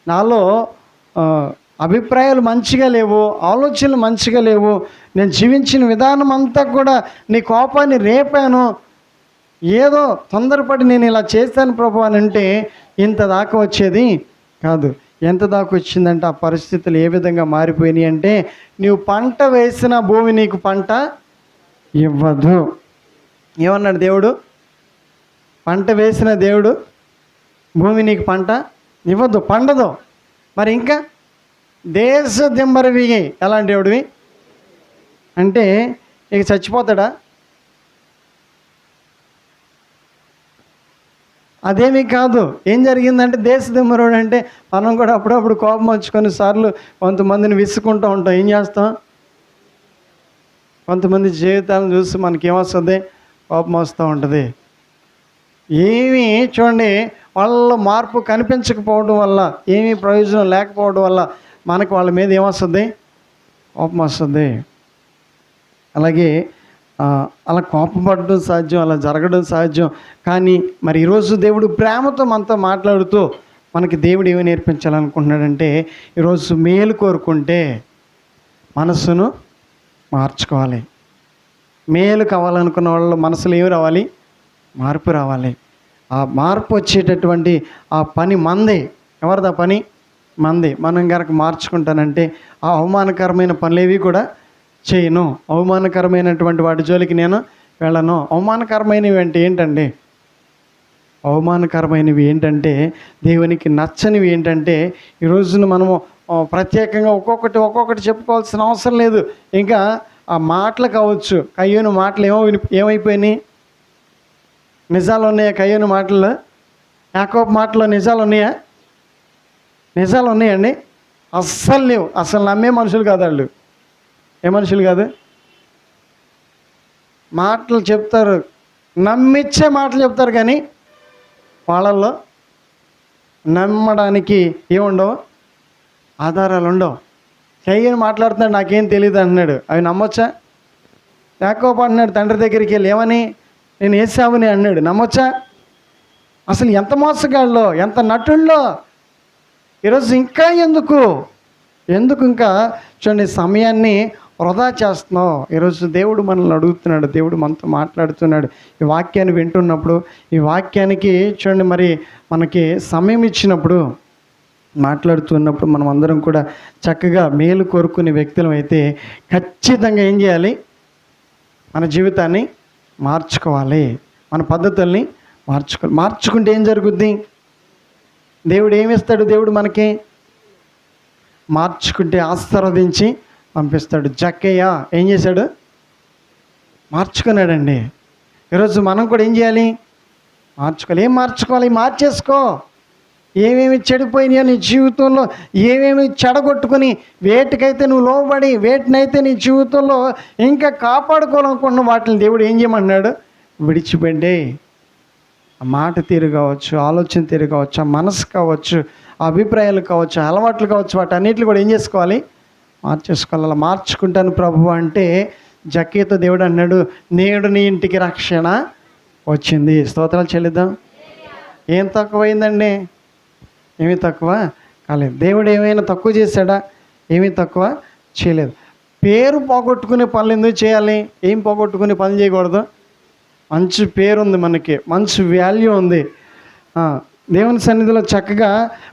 నాలో అభిప్రాయాలు మంచిగా లేవు, ఆలోచనలు మంచిగా లేవు, నేను జీవించిన విధానం అంతా కూడా నీ కోపాన్ని రేపాను, ఏదో తొందరపడి నేను ఇలా చేశాను ప్రభు అని అంటే ఇంత దాకా వచ్చేది కాదు. ఎంత దాకా వచ్చిందంటే ఆ పరిస్థితులు ఏ విధంగా మారిపోయినాయి అంటే, నీవు పంట వేసిన భూమి నీకు పంట ఇవ్వదు. ఏమన్నాడు దేవుడు? పంట వేసిన దేవుడు భూమి నీకు పంట ఇవ్వదు, పండదు. మరి ఇంకా దేశ దింబరివి ఎలాంటి దేవుడివి అంటే ఇక చచ్చిపోతాడా? అదేమీ కాదు. ఏం జరిగిందంటే దేశ దిమ్మరుడు అంటే మనం కూడా అప్పుడప్పుడు కోపం వచ్చుకొని సార్లు కొంతమందిని విసుకుంటూ ఉంటాం. ఏం చేస్తాం? కొంతమంది జీవితాలను చూసి మనకేమొస్తుంది? కోపం వస్తూ ఉంటుంది. ఏమీ చూడండి, వాళ్ళ మార్పు కనిపించకపోవడం వల్ల, ఏమీ ప్రయోజనం లేకపోవడం వల్ల మనకు వాళ్ళ మీద ఏమొస్తుంది? కోపం వస్తుంది. అలాగే అలా కోపపడడం సాధ్యం, అలా జరగడం సాధ్యం. కానీ మరి ఈరోజు దేవుడు ప్రేమతో మనతో మాట్లాడుతూ మనకి దేవుడు ఏమి నేర్పించాలనుకుంటున్నాడంటే, ఈరోజు మేలు కోరుకుంటే మనసును మార్చుకోవాలి. మేలు కావాలనుకున్న వాళ్ళ మనసులో ఏమి రావాలి? మార్పు రావాలి. ఆ మార్పు వచ్చేటటువంటి ఆ పని మందే. ఎవరిదా పని? మంది. మనం కనుక మార్చుకుంటానంటే ఆ అవమానకరమైన పనులేవి కూడా చేయను, అవమానకరమైనటువంటి వాటి జోలికి నేను వెళ్ళను. అవమానకరమైనవి అంటే ఏంటండి? అవమానకరమైనవి ఏంటంటే, దేవునికి నచ్చనివి ఏంటంటే, ఈ రోజున మనము ప్రత్యేకంగా ఒక్కొక్కటి చెప్పుకోవాల్సిన అవసరం లేదు. ఇంకా ఆ మాటలు కావచ్చు, కయ్యూను మాటలు ఏమైపోయినాయి? నిజాలు ఉన్నాయా కయ్యూను మాటల్లో? యాకోబు మాటల్లో నిజాలు ఉన్నాయా? నిజాలు ఉన్నాయండి? అస్సలు లేవు. అసలు నమ్మే మనుషులు కాదు వాళ్ళు. ఏ మనుషులు కాదు? మాటలు చెప్తారు, నమ్మిచ్చే మాటలు చెప్తారు, కానీ వాళ్ళల్లో నమ్మడానికి ఏముండవు, ఆధారాలు ఉండవు. కయ్యూను మాట్లాడుతున్నాడు, నాకేం తెలియదు అంటున్నాడు. అవి నమ్మొచ్చా? యాకోబు అంటున్నాడు తండ్రి దగ్గరికి వెళ్ళి, ఏమని? నేను ఏసావుని అన్నాడు. నమ్మొచ్చా? అసలు ఎంత మోసగాళ్ళో, ఎంత నటుల్లో. ఈరోజు ఇంకా ఎందుకు ఇంకా చూడండి సమయాన్ని వృధా చేస్తున్నావు. ఈరోజు దేవుడు మనల్ని అడుగుతున్నాడు, దేవుడు మనతో మాట్లాడుతున్నాడు. ఈ వాక్యాన్ని వింటున్నప్పుడు, ఈ వాక్యానికి చూడండి మరి మనకి సమయం ఇచ్చినప్పుడు, మాట్లాడుతున్నప్పుడు మనం అందరం కూడా చక్కగా మేలు కోరుకునే వ్యక్తులం అయితే ఖచ్చితంగా ఏం చేయాలి? మన జీవితాన్ని మార్చుకోవాలి, మన పద్ధతుల్ని మార్చుకోవాలి. మార్చుకుంటే ఏం జరుగుద్ది? దేవుడు ఏమిస్తాడు? దేవుడు మనకి మార్చుకుంటే ఆశీర్వదించి పంపిస్తాడు. జక్కయ్య ఏం చేశాడు? మార్చుకున్నాడండి. ఈరోజు మనం కూడా ఏం చేయాలి? మార్చుకోవాలి. ఏం మార్చుకోవాలి? మార్చేసుకో. ఏమేమి చెడిపోయినాయో నీ జీవితంలో, ఏమేమి చెడగొట్టుకొని వేటికైతే నువ్వు లోబడి, వేటినైతే నీ జీవితంలో ఇంకా కాపాడుకోవాలనుకున్న వాటిని దేవుడు ఏం చేయమన్నాడు? విడిచిపెట్టే. ఆ మాట తీరు కావచ్చు, ఆలోచన తీరు కావచ్చు, ఆ మనసు కావచ్చు, ఆ అభిప్రాయాలు కావచ్చు, అలవాట్లు కావచ్చు, వాటన్నిటిని కూడా ఏం చేసుకోవాలి? మార్చేసుకోవాలి. అలా మార్చుకుంటాను ప్రభు అంటే జక్కయ్యతో దేవుడు అన్నాడు, నేడు నీ ఇంటికి రక్షణ వచ్చింది. స్తోత్రాలు చెల్లిద్దాం. ఏం తక్కువైందండి? ఏమీ తక్కువ కాలేదు. దేవుడు ఏమైనా తక్కువ చేశాడా? ఏమీ తక్కువ చేయలేదు. పేరు పోగొట్టుకునే పనులు ఎందుకు చేయాలి? ఏం పోగొట్టుకునే పనులు చేయకూడదు? మంచి పేరు ఉంది, మనకి మంచి వాల్యూ ఉంది. దేవుని సన్నిధిలో చక్కగా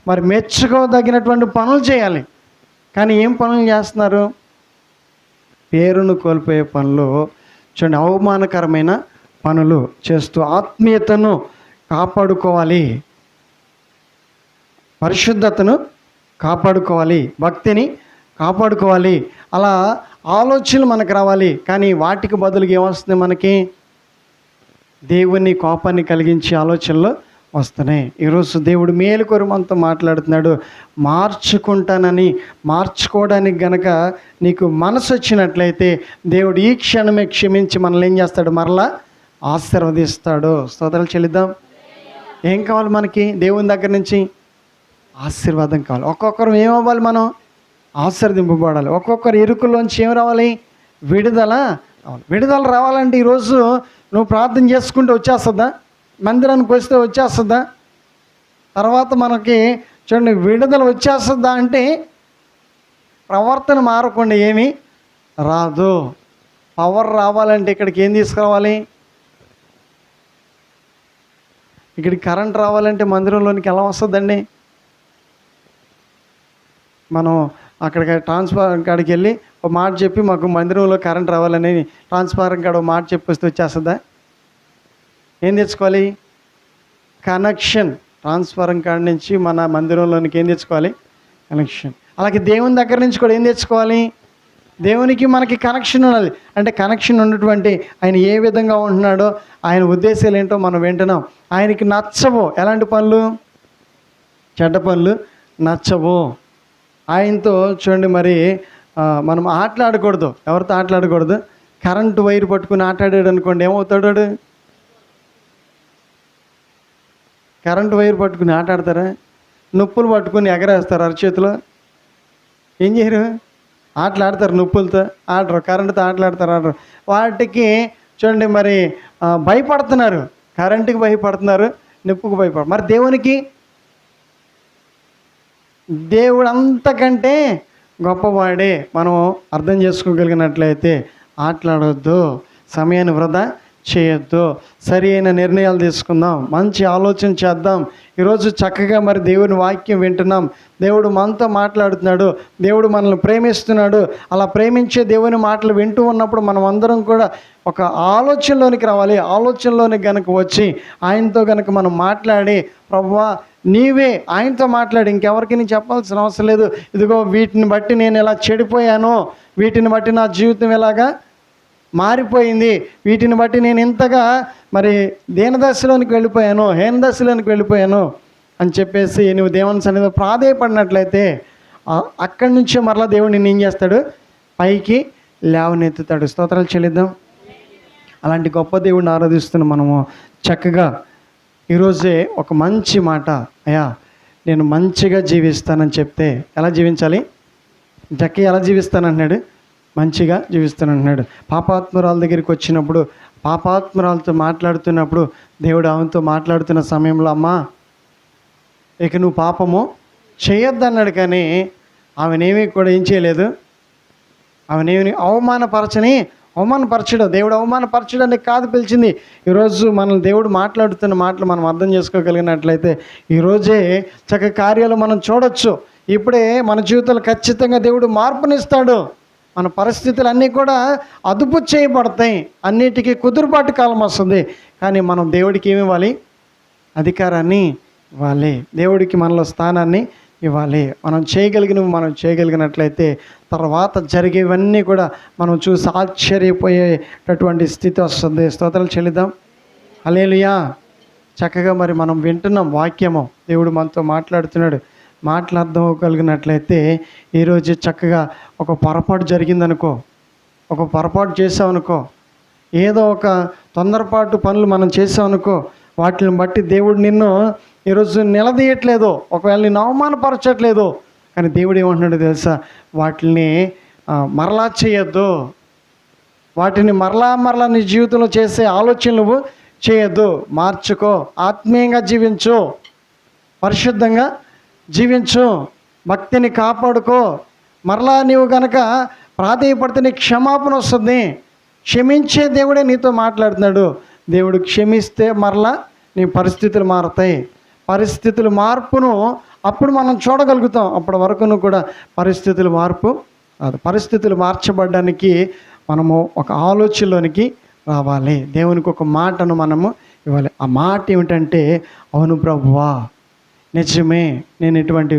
మరి మెచ్చుకోదగినటువంటి పనులు చేయాలి. కానీ ఏం పనులు చేస్తున్నారు? పేరును కోల్పోయే పనులు, చూడండి అవమానకరమైన పనులు చేస్తూ ఆత్మీయతను కాపాడుకోవాలి, పరిశుద్ధతను కాపాడుకోవాలి, భక్తిని కాపాడుకోవాలి. అలా ఆలోచనలు మనకు రావాలి. కానీ వాటికి బదులుగా ఏమొస్తుంది? మనకి దేవుని కోపాన్ని కలిగించే ఆలోచనలు వస్తున్నాయి. ఈరోజు దేవుడు మేలు కోరి మనతో మాట్లాడుతున్నాడు. మార్చుకుంటానని, మార్చుకోవడానికి గనక నీకు మనసు వచ్చినట్లయితే దేవుడు ఈ క్షణమే క్షమించి మనల్ని ఏం చేస్తాడు? మరలా ఆశీర్వదిస్తాడు. స్తోత్రాలు చెల్లిద్దాం. ఏం కావాలి మనకి? దేవుని దగ్గర నుంచి ఆశీర్వాదం కావాలి. ఒక్కొక్కరు ఏమవ్వాలి? మనం ఆశీర్వదింపబడాలి. ఒక్కొక్కరు ఇరుకుల్లోంచి ఏం రావాలి? విడుదల రావాలి. విడుదల రావాలంటే ఈరోజు నువ్వు ప్రార్థన చేసుకుంటూ వచ్చేస్తుందా? మందిరానికి వస్తే వచ్చేస్తుందా? తర్వాత మనకి చూడండి విడుదల వచ్చేస్తుందా అంటే ప్రవర్తన మారకుండా ఏమీ రాదు. పవర్ రావాలంటే ఇక్కడికి ఏం తీసుకురావాలి? ఇక్కడికి కరెంట్ రావాలంటే మందిరంలోనికి ఎలా వస్తుందండి? మనం అక్కడికి ట్రాన్స్ఫారం కాడికి వెళ్ళి ఒక మాట చెప్పి మాకు మందిరంలో కరెంట్ రావాలని ట్రాన్స్ఫారం కాడ ఒక మాట చెప్పి వస్తే వచ్చేస్తుందా? ఏం తెచ్చుకోవాలి? కనెక్షన్. ట్రాన్స్ఫారం కాడ నుంచి మన మందిరంలోనికి ఏం తెచ్చుకోవాలి? కనెక్షన్. అలాగే దేవుని దగ్గర నుంచి కూడా ఏం తెచ్చుకోవాలి? దేవునికి మనకి కనెక్షన్ ఉన్నది. అంటే కనెక్షన్ ఉన్నటువంటి ఆయన ఏ విధంగా ఉంటున్నాడో, ఆయన ఉద్దేశాలు ఏంటో మనం వింటున్నాం. ఆయనకి నచ్చవు ఎలాంటి పనులు? చెడ్డ పనులు నచ్చవు. ఆయనతో చూడండి మరి మనం ఆటలాడకూడదు. ఎవరితో ఆటలాడకూడదు? కరెంటు వైర్ పట్టుకుని ఆటాడాడు అనుకోండి, ఏమవుతాడు? కరెంటు వైర్ పట్టుకుని ఆటాడతారా? నొప్పులు పట్టుకుని ఎగరేస్తారు అరచేతిలో. ఏం చేయరు? ఆటలాడతారు. నొప్పులతో ఆడరు, కరెంటుతో ఆటలాడతారు. వాటికి చూడండి మరి భయపడుతున్నారు. కరెంటుకి భయపడుతున్నారు, నొప్పుకు భయపడు. మరి దేవునికి, దేవుడు అంతకంటే గొప్పవాడే. మనం అర్థం చేసుకోగలిగినట్లయితే ఆటలాడవద్దు, సమయాన్ని వృధా చేయొద్దు, సరి అయిన నిర్ణయాలు తీసుకుందాం, మంచి ఆలోచన చేద్దాం. ఈరోజు చక్కగా మరి దేవుని వాక్యం వింటున్నాం. దేవుడు మనతో మాట్లాడుతున్నాడు, దేవుడు మనల్ని ప్రేమిస్తున్నాడు. అలా ప్రేమించే దేవుని మాటలు వింటూ ఉన్నప్పుడు మనం అందరం కూడా ఒక ఆలోచనలోనికి రావాలి. ఆలోచనలోనికి గనక వచ్చి ఆయనతో గనక మనం మాట్లాడి, ప్రభువా నీవే ఆయనతో మాట్లాడి, ఇంకెవరికి నేను చెప్పాల్సిన అవసరం లేదు. ఇదిగో వీటిని బట్టి నేను ఎలా చెడిపోయాను, వీటిని బట్టి నా జీవితం ఎలాగా మారిపోయింది, వీటిని బట్టి నేను ఇంతగా మరి దీనదశలోనికి వెళ్ళిపోయాను, హీనదశలోనికి వెళ్ళిపోయాను అని చెప్పేసి నువ్వు దేవుని సన్నిధిలో ప్రాధేయపడినట్లయితే అక్కడి నుంచే మరలా దేవుడు నిన్ను ఏం చేస్తాడు? పైకి లేవనెత్తుతాడు. స్తోత్రాలు చెల్లిద్దాం. అలాంటి గొప్ప దేవుడిని ఆరాధిస్తున్న మనము చక్కగా ఈరోజే ఒక మంచి మాట, అయ్యా నేను మంచిగా జీవిస్తానని చెప్తే ఎలా జీవించాలి? జక్కి ఎలా జీవిస్తానంటున్నాడు? మంచిగా జీవిస్తానంటున్నాడు. పాపాత్మురాల దగ్గరికి వచ్చినప్పుడు, పాపాత్మురాలతో మాట్లాడుతున్నప్పుడు దేవుడు ఆమెతో మాట్లాడుతున్న సమయంలో, అమ్మా ఇక నువ్వు పాపము చేయొద్దన్నాడు. కానీ ఆమెనేమీ కూడా ఏం చేయలేదు. ఆమెనేమి అవమానపరచడం. దేవుడు అవమానపరచడానికి కాదు పిలిచింది. ఈరోజు మనల్ని దేవుడు మాట్లాడుతున్న మాటలు మనం అర్థం చేసుకోగలిగినట్లయితే ఈరోజే చక్కగా కార్యాలు మనం చూడొచ్చు. ఇప్పుడే మన జీవితాలు ఖచ్చితంగా దేవుడు మార్పునిస్తాడు. మన పరిస్థితులు అన్నీ కూడా అదుపు చేయబడతాయి. అన్నిటికీ కుదురుబాటు కాలం వస్తుంది. కానీ మనం దేవుడికి ఏమి ఇవ్వాలి? అధికారాన్ని ఇవ్వాలి. దేవుడికి మనలో స్థానాన్ని ఇవ్వాలి. మనం చేయగలిగినట్లయితే తర్వాత జరిగేవన్నీ కూడా మనం చూసి ఆశ్చర్యపోయేటటువంటి స్థితి వస్తుంది. స్తోత్రాలు చెల్లిద్దాం. హల్లెలూయా. చక్కగా మరి మనం వింటున్నాం వాక్యము. దేవుడు మనతో మాట్లాడుతున్నాడు. మాట్లాడగలిగినట్లయితే ఈరోజు చక్కగా ఒక పొరపాటు జరిగిందనుకో, ఒక పొరపాటు చేసామనుకో, ఏదో ఒక తొందరపాటు పనులు మనం చేసామనుకో, వాటిని బట్టి దేవుడు నిన్ను ఈరోజు నిలదీయట్లేదు, ఒకవేళ నిన్ను అవమానపరచట్లేదు. కానీ దేవుడు ఏమంటున్నాడు తెలుసా? వాటిని మరలా చేయొద్దు, వాటిని మరలా నీ జీవితంలో చేసే ఆలోచనలు చేయొద్దు. మార్చుకో, ఆత్మీయంగా జీవించు, పరిశుద్ధంగా జీవించు, భక్తిని కాపాడుకో. మరలా నీవు గనక ప్రాధేయపడితే నీకు క్షమాపణ వస్తుంది. క్షమించే దేవుడే నీతో మాట్లాడుతున్నాడు. దేవుడు క్షమిస్తే మరలా నీ పరిస్థితులు మారుతాయి. పరిస్థితుల మార్పును అప్పుడు మనం చూడగలుగుతాం. అప్పటి వరకును కూడా పరిస్థితుల మార్పు కాదు. పరిస్థితులు మార్చబడడానికి మనము ఒక ఆలోచనలోనికి రావాలి. దేవునికి ఒక మాటను మనము ఇవ్వాలి. ఆ మాట ఏమిటంటే, అవును ప్రభువా నిజమే, నేను ఇటువంటి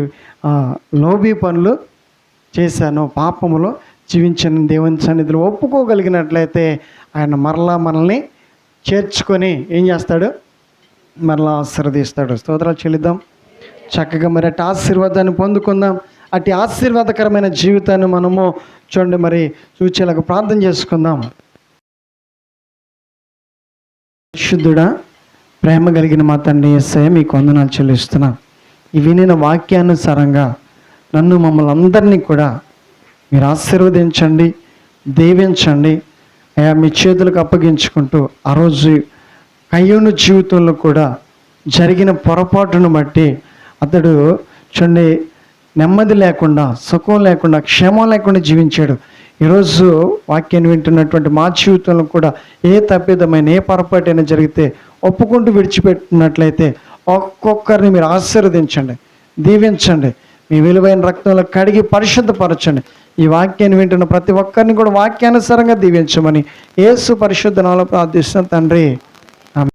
లోబీ పనులు చేశాను, పాపములో జీవించిన దేవుని సన్నిధిలో ఒప్పుకోగలిగినట్లయితే ఆయన మరలా మనల్ని చేర్చుకొని ఏం చేస్తాడు? మరలా ఆశీర్వదిస్తాడు. స్తోత్రాలు చెల్లిద్దాం. చక్కగా మరి అటు ఆశీర్వాదాన్ని పొందుకుందాం. అటు ఆశీర్వాదకరమైన జీవితాన్ని మనము చూడండి మరి చూచేలాగా ప్రార్థన చేసుకుందాం. శుద్ధుడా, ప్రేమ కలిగిన మా తండ్రి యేసయ్య, మీకు వందనాలు చెల్లిస్తున్నా. ఈ వినిన వాక్యానుసారంగా నన్ను మమ్మల్ని అందరినీ కూడా మీరు ఆశీర్వదించండి, దీవించండి. అయ్యా మీ చేతులకు అప్పగించుకుంటూ ఆ రోజు కయ్యూను జీవితంలో కూడా జరిగిన పొరపాటును బట్టి అతడు చూడండి నెమ్మది లేకుండా, సుఖం లేకుండా, క్షేమం లేకుండా జీవించాడు. ఈరోజు వాక్యాన్ని వింటున్నటువంటి మా జీవితంలో కూడా ఏ తప్పిదమైన, ఏ పొరపాటైనా జరిగితే ఒప్పుకుంటూ విడిచిపెట్టినట్లయితే ఒక్కొక్కరిని మీరు ఆశీర్వదించండి, దీవించండి, మీ విలువైన రక్తంలో కడిగి పరిశుద్ధపరచండి. ఈ వాక్యాన్ని వింటున్న ప్రతి ఒక్కరిని కూడా వాక్యానుసారంగా దీవించమని యేసు పరిశుద్ధ నామములో ప్రార్థిస్తున్నాను తండ్రి.